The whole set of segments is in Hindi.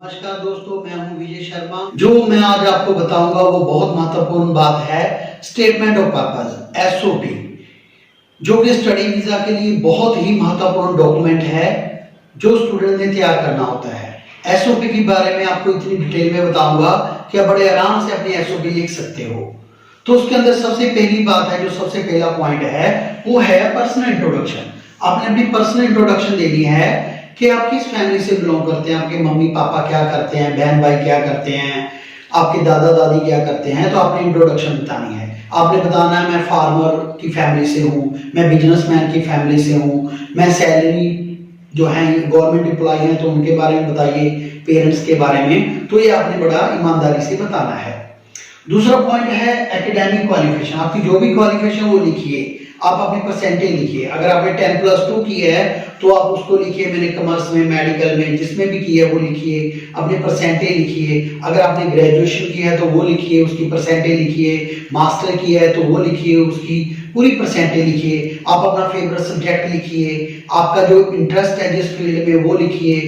नमस्कार दोस्तों, मैं हूं विजय शर्मा। जो मैं आज आपको बताऊंगा वो बहुत महत्वपूर्ण बात है, स्टेटमेंट ऑफ पर्पस एसओपी, जो कि स्टडी वीजा के लिए बहुत ही महत्वपूर्ण डॉक्यूमेंट है जो स्टूडेंट ने तैयार करना होता है। एसओपी के बारे में आपको इतनी डिटेल में बताऊंगा कि आप बड़े आराम से अपनी एसओपी लिख सकते हो। तो उसके अंदर सबसे पहली बात है, जो सबसे पहला पॉइंट है वो है पर्सनल इंट्रोडक्शन। आपने अपनी पर्सनल इंट्रोडक्शन देनी है कि आप किस फैमिली से बिलोंग करते हैं, आपके मम्मी पापा क्या करते हैं, बहन भाई क्या करते हैं, आपके दादा दादी क्या करते हैं। तो आपने इंट्रोडक्शन बतानी है। आपने बताना है मैं फार्मर की फैमिली से हूँ, मैं बिजनेसमैन की फैमिली से हूँ, मैं सैलरी जो है गवर्नमेंट एम्प्लॉय हैं तो उनके बारे में बताइए, पेरेंट्स के बारे में। तो ये आपने बड़ा ईमानदारी से बताना है। दूसरा पॉइंट है एकेडमिक क्वालिफिकेशन। आपकी जो भी क्वालिफिकेशन वो लिखिए, आप अपनी परसेंटेज लिखिए। अगर आपने 10+2 की है तो आप उसको लिखिए, मैंने कॉमर्स में, मेडिकल में, जिसमें भी की है वो लिखिए, अपनी परसेंटेज लिखिए। अगर आपने ग्रेजुएशन की है तो वो लिखिए, उसकी परसेंटेज लिखिए। मास्टर की है तो वो लिखिए, उसकी पूरी परसेंटेज लिखिए। आप अपना फेवरेट सब्जेक्ट लिखिए, आपका जो इंटरेस्ट है जिस फील्ड में वो लिखिए।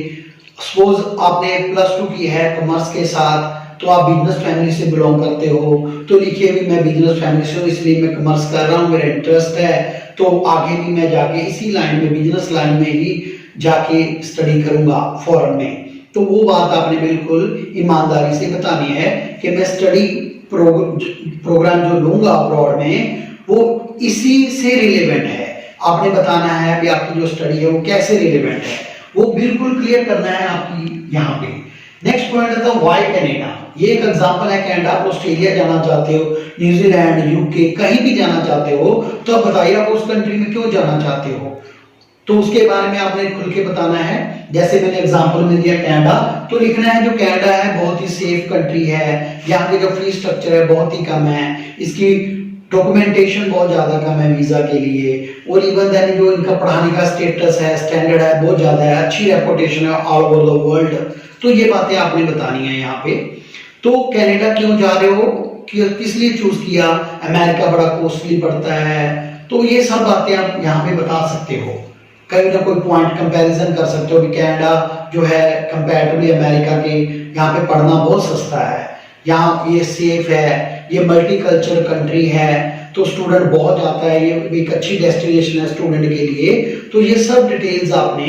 सपोज आपने +2 की है कॉमर्स के साथ तो आप बिजनेस फैमिली से बिलोंग करते हो तो लिखिए भी मैं बिजनेस फैमिली से हूँ, इसलिए मैं कॉमर्स कर रहा हूँ, मेरा इंटरेस्ट है, तो आगे भी मैं जाके इसी लाइन में, बिजनेस लाइन में ही जाके स्टडी करूंगा फॉरेन में। तो वो बात आपने बिल्कुल ईमानदारी से बतानी है कि मैं स्टडी प्रोग्राम जो लूंगा अब्रॉड में वो इसी से रिलेवेंट है। आपने बताना है कि आपकी जो स्टडी है वो कैसे रिलेवेंट है, वो बिल्कुल क्लियर करना है आपकी यहाँ पे। नेक्स्ट पॉइंट आता है वाई कनाडा। ये एक एग्जांपल है, कनाडा, आप ऑस्ट्रेलिया जाना चाहते हो, न्यूजीलैंड, यूके, कहीं भी जाना चाहते हो तो आप बताइए आप उस कंट्री में क्यों जाना चाहते हो। तो उसके बारे में आपने खुल के बताना है। जैसे मैंने एग्जांपल में दिया कनाडा, तो लिखना है जो कनाडा है बहुत ही सेफ कंट्री है, यहाँ के जो फी स्ट्रक्चर है बहुत ही कम है, इसकी डॉक्यूमेंटेशन बहुत ज्यादा कम है वीजा के लिए, और इवन देन जो इनका पढ़ाने का स्टेटस है, स्टैंडर्ड है बहुत ज्यादा है, अच्छी रेपुटेशन है ऑल ओवर द वर्ल्ड। तो ये बातें आपने बतानी है यहाँ पे। तो कनाडा क्यों जा रहे हो, किस लिए चूज किया, अमेरिका बड़ा कॉस्टली पड़ता है, तो ये सब बातें आप यहाँ पे बता सकते हो। कहीं ना कोई पॉइंट कंपैरिजन कर सकते हो कि कनाडा जो है कंपैरेटिवली अमेरिका के यहाँ पे पढ़ना बहुत सस्ता है, यहाँ ये सेफ है, ये मल्टीकल्चर कंट्री है, तो स्टूडेंट बहुत जाता है, ये एक अच्छी डेस्टिनेशन है स्टूडेंट के लिए। तो ये सब डिटेल्स आपने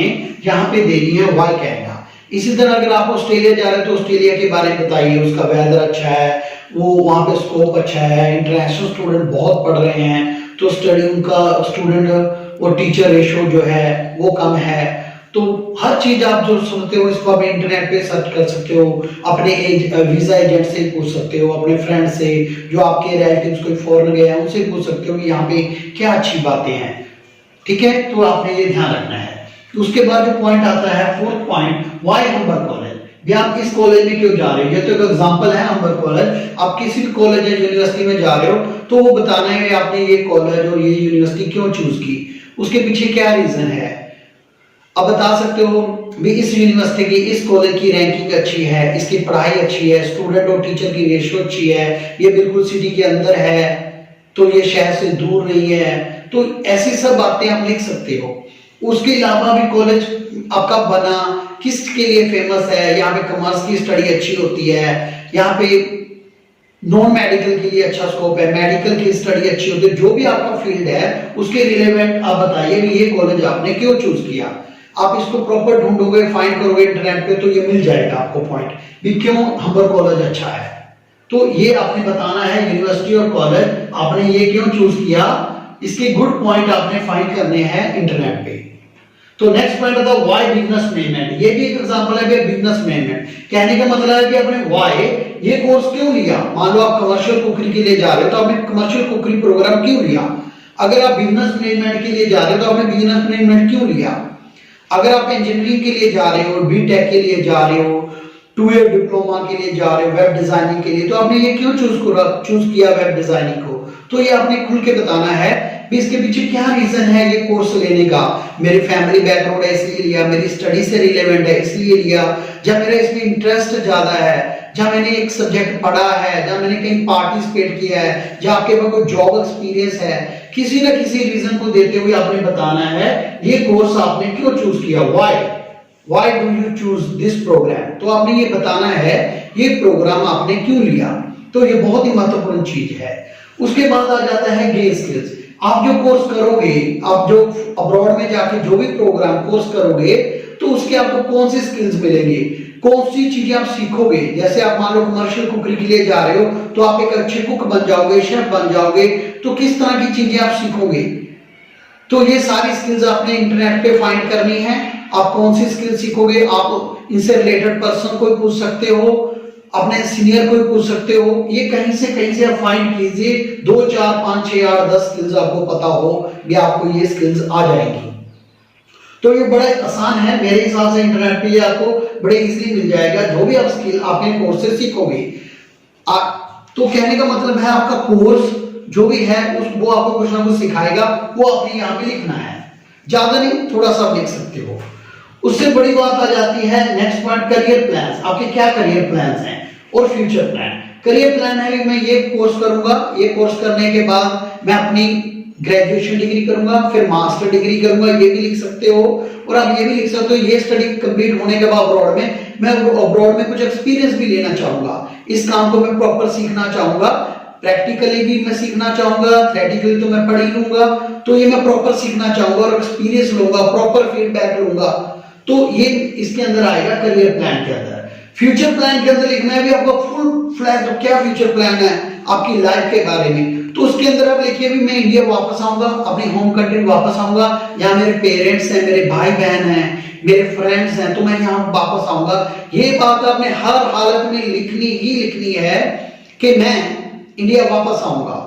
यहाँ पे देनी है वाई कनाडा। इसी तरह अगर आप ऑस्ट्रेलिया जा रहे हैं तो ऑस्ट्रेलिया के बारे में बताइए, उसका वेदर अच्छा है, वो वहाँ पे स्कोप अच्छा है, इंटरनेशनल स्टूडेंट बहुत पढ़ रहे हैं, तो स्टडी उनका स्टूडेंट और टीचर रेशो जो है वो कम है। तो हर चीज आप जो सुनते हो इसको आप इंटरनेट पे सर्च कर सकते हो, अपने वीजा एजेंट से पूछ सकते हो, अपने फ्रेंड से, जो आपके रिलेटिव्स कोई फॉरेन गए हैं उनसे पूछ सकते हो कि यहाँ पे क्या अच्छी बातें हैं। ठीक है, तो आपने ये ध्यान रखना है। उसके बाद जो पॉइंट आता है, फोर्थ पॉइंट, व्हाई हम्बर कॉलेज। भी आप इस कॉलेज में क्यों जा रहे हो, ये तो एक एग्जांपल है हम्बर कॉलेज। आप किसी भी कॉलेज या यूनिवर्सिटी में जा रहे हो तो वो बताना है आपने ये कॉलेज और ये यूनिवर्सिटी क्यों चूज की, उसके पीछे क्या रीजन है। अब बता सकते हो भी इस यूनिवर्सिटी की, इस कॉलेज की रैंकिंग अच्छी है, इसकी पढ़ाई अच्छी है, स्टूडेंट और टीचर की रेशियो अच्छी है, ये बिल्कुल सिटी के अंदर है, तो ये शहर से दूर नहीं है। तो ऐसी सब बातें आप लिख सकते हो। उसके अलावा भी कॉलेज आपका बना किसके लिए फेमस है, यहाँ पे कॉमर्स की स्टडी अच्छी होती है, यहाँ पे नॉन मेडिकल के लिए अच्छा स्कोप है, मेडिकल की स्टडी अच्छी होती है, जो भी आपका फील्ड है उसके रिलेवेंट आप बताइए भी ये कॉलेज आपने क्यों चूज किया। आप इसको प्रॉपर ढूंढोगे, फाइंड करोगे इंटरनेट पे तो ये मिल जाएगा आपको पॉइंट भी क्यों हम्बर कॉलेज अच्छा है। तो ये आपने बताना है, यूनिवर्सिटी और कॉलेज आपने ये क्यों चूज किया, इसके गुड पॉइंट आपने फाइंड करने हैं इंटरनेट पे। तो नेक्स्ट पॉइंट आता है व्हाई बिजनेस मैनेजमेंट। ये भी एक एग्जांपल है बिजनेस मैनेजमेंट। कहने का मतलब है कि आपने व्हाई ये कोर्स क्यों लिया। मान लो आप कमर्शियल कुकरी के लिए जा रहे हो तो आपने कमर्शियल कुकरी प्रोग्राम क्यों लिया। अगर आप बिजनेस मैनेजमेंट के लिए जा रहे हो तो आपने बिजनेस मैनेजमेंट क्यों लिया। अगर आप इंजीनियरिंग के लिए जा रहे हो, बीटेक के लिए जा रहे हो, 2 ईयर डिप्लोमा के लिए जा रहे हो, वेब डिजाइनिंग के लिए, तो आपने ये क्यों चूज किया वेब डिजाइनिंग को। तो ये आपने खुल के बताना है भी इसके पीछे क्या रीजन है ये कोर्स लेने का। मेरी फैमिली बैकग्राउंड है इसलिए लिया, मेरी स्टडी से रिलेवेंट है इसलिए लिया, जब मेरा इसमें इंटरेस्ट ज्यादा है, जब मैंने एक सब्जेक्ट पढ़ा है, जब मैंने कहीं पार्टिसिपेट किया है, जब आपके पास कोई जॉब एक्सपीरियंस है, किसी ना किसी रीजन को देते हुए आपने बताना है ये कोर्स आपने क्यों चूज किया, why. Why do you choose this program, तो आपने ये बताना है ये प्रोग्राम आपने क्यों लिया। तो ये बहुत ही महत्वपूर्ण चीज है। उसके बाद आ जाता है गे स्किल्स। आप जो कोर्स करोगे, आप जो अब्रॉड में जाके जो भी प्रोग्राम कोर्स करोगे, तो उसके आपको कौन सी स्किल्स मिलेंगे, कौन सी चीजें आप सीखोगे। जैसे आप मान लो कमर्शियल कुकरी के लिए जा रहे हो, तो आप एक अच्छे कुक बन जाओगे, शेफ बन जाओगे, तो किस तरह की चीजें आप सीखोगे। तो ये सारी स्किल्स आपने इंटरनेट पे फाइंड करनी है। आप कौन सी स्किल सीखोगे, आप इनसे रिलेटेड पर्सन को पूछ सकते हो, अपने सीनियर को पूछ सकते हो, ये कहीं से आप फाइंड कीजिए। 2 4 5 6 8 10 स्किल्स आपको पता हो भी आपको ये स्किल्स आ जाएंगी। तो ये बड़ा आसान है मेरे हिसाब से, इंटरनेट पे ये आपको बड़े इजीली मिल जाएगा जो भी आप स्किल आपने कोर्स से सीखोगे। तो कहने का मतलब है आपका कोर्स जो भी है वो आपको कुछ ना कुछ सिखाएगा, वो आपने यहाँ पे लिखना है, ज्यादा नहीं, थोड़ा सा लिख सकते हो। उससे बड़ी बात आ जाती है नेक्स्ट पॉइंट, करियर प्लान्स। आपके क्या करियर प्लान्स हैं और फ्यूचर प्लान। करियर प्लान है कि मैं ये कोर्स करूंगा, ये कोर्स करने के बाद मैं अपनी ग्रेजुएशन डिग्री करूंगा, फिर मास्टर डिग्री करूंगा, ये भी लिख सकते हो। और आप ये भी लिख सकते हो ये स्टडी कंप्लीट होने के बाद अब्रॉड में मैं अब्रॉड में कुछ एक्सपीरियंस भी लेना चाहूंगा, इस काम को मैं प्रॉपर सीखना चाहूंगा, प्रैक्टिकली भी मैं सीखना चाहूंगा, थ्योरेटिकली तो मैं पढ़ ही लूंगा, तो ये मैं प्रॉपर सीखना चाहूंगा और एक्सपीरियंस लूंगा, प्रॉपर फीडबैक लूंगा। तो ये इसके अंदर आएगा करियर प्लान के अंदर। फ्यूचर प्लान के अंदर लिखना है भी आपका फुल फ्लैश क्या फ्यूचर प्लान है आपकी लाइफ के बारे में। तो उसके अंदर आप लिखिए भी मैं इंडिया वापस आऊंगा, अपनी होम कंट्री वापस आऊंगा, यहाँ मेरे पेरेंट्स हैं, मेरे भाई बहन हैं, मेरे फ्रेंड्स हैं, तो मैं यहाँ वापस आऊंगा। ये बात आपने हर हालत में लिखनी है कि मैं इंडिया वापस आऊंगा।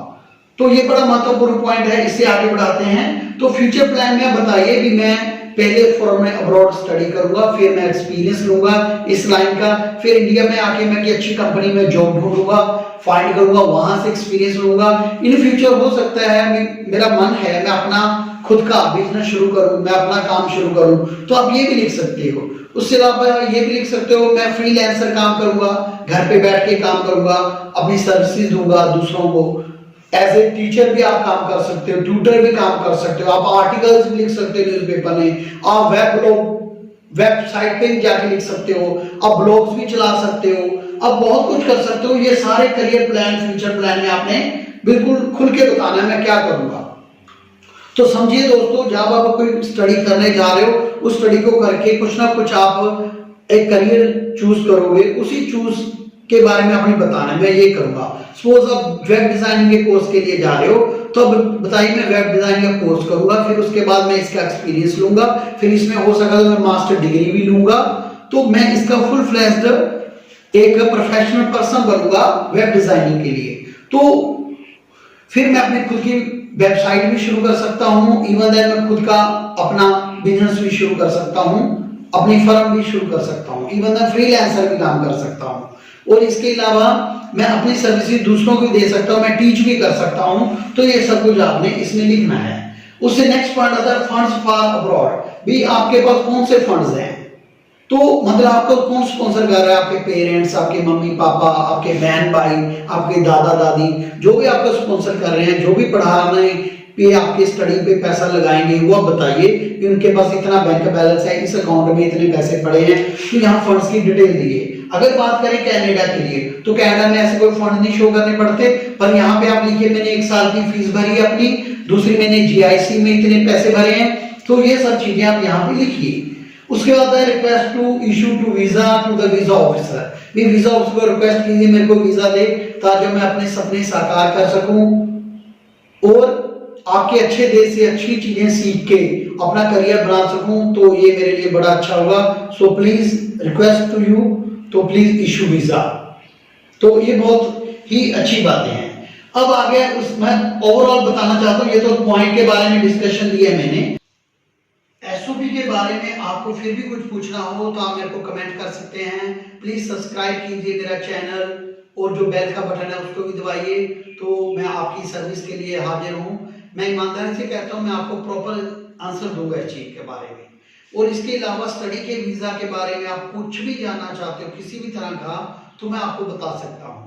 तो ये बड़ा महत्वपूर्ण पॉइंट है, इससे आगे बढ़ाते हैं। तो फ्यूचर प्लान में बताइए भी मैं पहले फॉरेन अब्रॉड स्टडी करूंगा, फिर मैं एक्सपीरियंस लूंगा इस लाइन का, फिर इंडिया में आके मैं की अच्छी कंपनी में जॉब ढूंढूंगा, फाइंड करूंगा, वहां से एक्सपीरियंस लूंगा। इन फ्यूचर हो सकता है मेरा मन है मैं अपना खुद का बिजनेस शुरू करूं, मैं अपना काम शुरू करूं, तो आप ये भी लिख सकते हो। उससे अलावा ये भी लिख सकते हो मैं फ्रीलांसर काम करूंगा, घर पे बैठ के काम करूंगा, अपनी सर्विसेज दूंगा दूसरों को। एज ए टीचर भी आप काम कर सकते हो, ट्यूटर भी काम कर सकते हो, आप आर्टिकल्स भी लिख सकते हो न्यूज़पेपर में, आप वेबसाइट पे भी जाके लिख सकते हो, आप ब्लॉग्स भी चला सकते हो, आप बहुत कुछ कर सकते हो। ये सारे करियर प्लान फ्यूचर प्लान में आपने बिल्कुल खुल के बताना है मैं क्या करूंगा। तो समझिए दोस्तों, जब आप कोई स्टडी करने जा रहे हो उस स्टडी को करके कुछ ना कुछ आप एक करियर चूज करोगे, उसी चूज के बारे में आपने बताना है मैं ये करूंगा। सपोज आप वेब डिजाइनिंग के कोर्स के लिए जा रहे हो, तो अब बताइए मैं वेब डिजाइनिंग का कोर्स करूंगा, फिर उसके बाद मैं इसका एक्सपीरियंस लूंगा, फिर इसमें हो सका तो मैं मास्टर डिग्री भी लूंगा, तो मैं इसका फुल फ्लैश्ड एक प्रोफेशनल पर्सन बनूंगा वेब डिजाइनिंग के लिए। तो फिर मैं अपनी खुद की वेबसाइट भी शुरू कर सकता हूं, इवन दैट मैं खुद का अपना बिजनेस भी शुरू कर सकता हूं, अपनी फर्म भी शुरू कर सकता हूं, इवन दैट फ्रीलांसर भी काम कर सकता हूं। और इसके अलावा मैं अपनी सर्विसेज दूसरों को दे सकता हूं, मैं टीच भी कर सकता हूं। तो ये सब कुछ आपने इसमें लिखना है। उससे नेक्स्ट पॉइंट आता है फंड्स फॉर अब्रॉड। भी आपके पास कौन से फंड्स हैं, तो मतलब आपको कौन स्पॉन्सर कर रहा है, आपके पेरेंट्स, आपके मम्मी पापा, आपके बहन भाई, आपके दादा दादी, जो भी आपको स्पॉन्सर कर रहे हैं, जो भी पढ़ाने पे आपके स्टडी पे पैसा लगाएंगे, वो आप बताइए कि उनके पास इतना बैंक बैलेंस है, इस अकाउंट में इतने पैसे पड़े हैं, तो यहाँ फंड्स की डिटेल दिए। अगर बात करें कनाडा के लिए, तो कनाडा में ऐसे कोई फंड नहीं शो करने पड़ते, पर यहाँ पे आप लिखिए मैंने 1 साल की फीस भरी है अपनी, दूसरी मैंने जीआईसी में इतने पैसे भरे हैं, तो ये सब चीजें आप यहाँ पे लिखिए। उसके बाद है request to issue to visa to the visa officer. भी वीजा ऑफिसर को रिक्वेस्ट कीजिए मेरे को वीजा दे, ताकि मैं अपने सपने साकार कर सकूं और आपके अच्छे देश से अच्छी चीजें सीख के अपना करियर बना सकूं, तो ये मेरे लिए बड़ा अच्छा होगा। So please request to you, तो प्लीज इशू वीजा। तो ये बहुत ही अच्छी बातें हैं। अब आगे उसमें ओवरऑल बताना चाहता हूँ, ये तो पॉइंट के बारे में डिस्कशन दिया है मैंने। एसओपी के बारे में आपको फिर भी कुछ पूछना हो तो आप मेरे को कमेंट कर सकते हैं। प्लीज सब्सक्राइब कीजिए मेरा चैनल और जो बेल का बटन है उसको भी दबाइए, तो मैं आपकी सर्विस के लिए हाजिर हूँ। मैं ईमानदारी से कहता हूँ मैं आपको प्रॉपर आंसर दूंगा इस चीज के बारे में। और इसके अलावा स्टडी के वीजा के बारे में आप कुछ भी जानना चाहते हो किसी भी तरह का, तो मैं आपको बता सकता हूँ,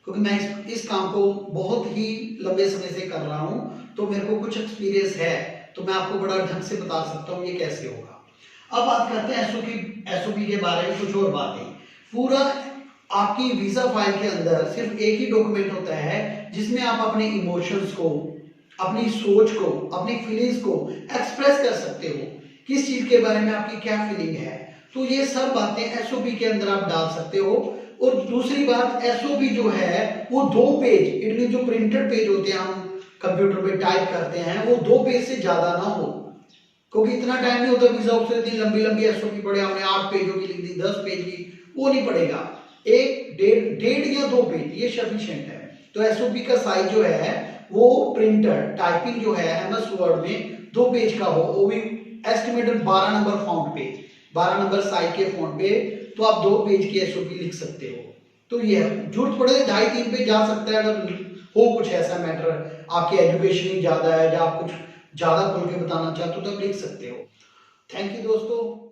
क्योंकि मैं इस काम को बहुत ही लंबे समय से कर रहा हूँ, तो मेरे को कुछ एक्सपीरियंस है, तो मैं आपको बड़ा ढंग से बता सकता हूँ ये कैसे होगा। अब बात करते हैं एसओपी के बारे में कुछ और बातें। पूरा आपकी वीजा फाइल के अंदर सिर्फ एक ही डॉक्यूमेंट होता है जिसमें आप अपने इमोशंस को, अपनी सोच को, अपनी फीलिंग्स को एक्सप्रेस कर सकते हो, किस चीज के बारे में आपकी क्या फीलिंग है। तो ये सब बातें एसओपी के अंदर आप डाल सकते हो। और दूसरी बात, एसओपी जो है वो 2 पेज, इट मीन जो प्रिंटेड पेज होते हैं हम कंप्यूटर पे टाइप करते हैं, वो 2 पेज से ज्यादा ना हो, क्योंकि इतना टाइम नहीं होता वीजा ऑफिसर इतनी लंबी लंबी एसओपी पढ़े, हमने 8 पेजों की लिख दी, 10 पेज की, वो नहीं पड़ेगा। एक डेढ़ या 2 पेज ये सफिशिएंट है। तो एसओपी का साइज जो है वो प्रिंटर टाइपिंग जो है एमएस वर्ड में 2 पेज का हो, वो भी एस्टिमेटेड 12 नंबर फॉन्ट पे, 12 नंबर साइज के फॉन्ट पे, तो आप 2 पेज की एसओपी लिख सकते हो। तो ये जरूरत पड़े 2.5-3 पेज जा सकता है अगर हो कुछ ऐसा मैटर, आपकी एजुकेशन ही ज्यादा है या आप कुछ ज्यादा खोल के बताना चाहते हो तो आप लिख सकते हो। थैंक यू दोस्तों।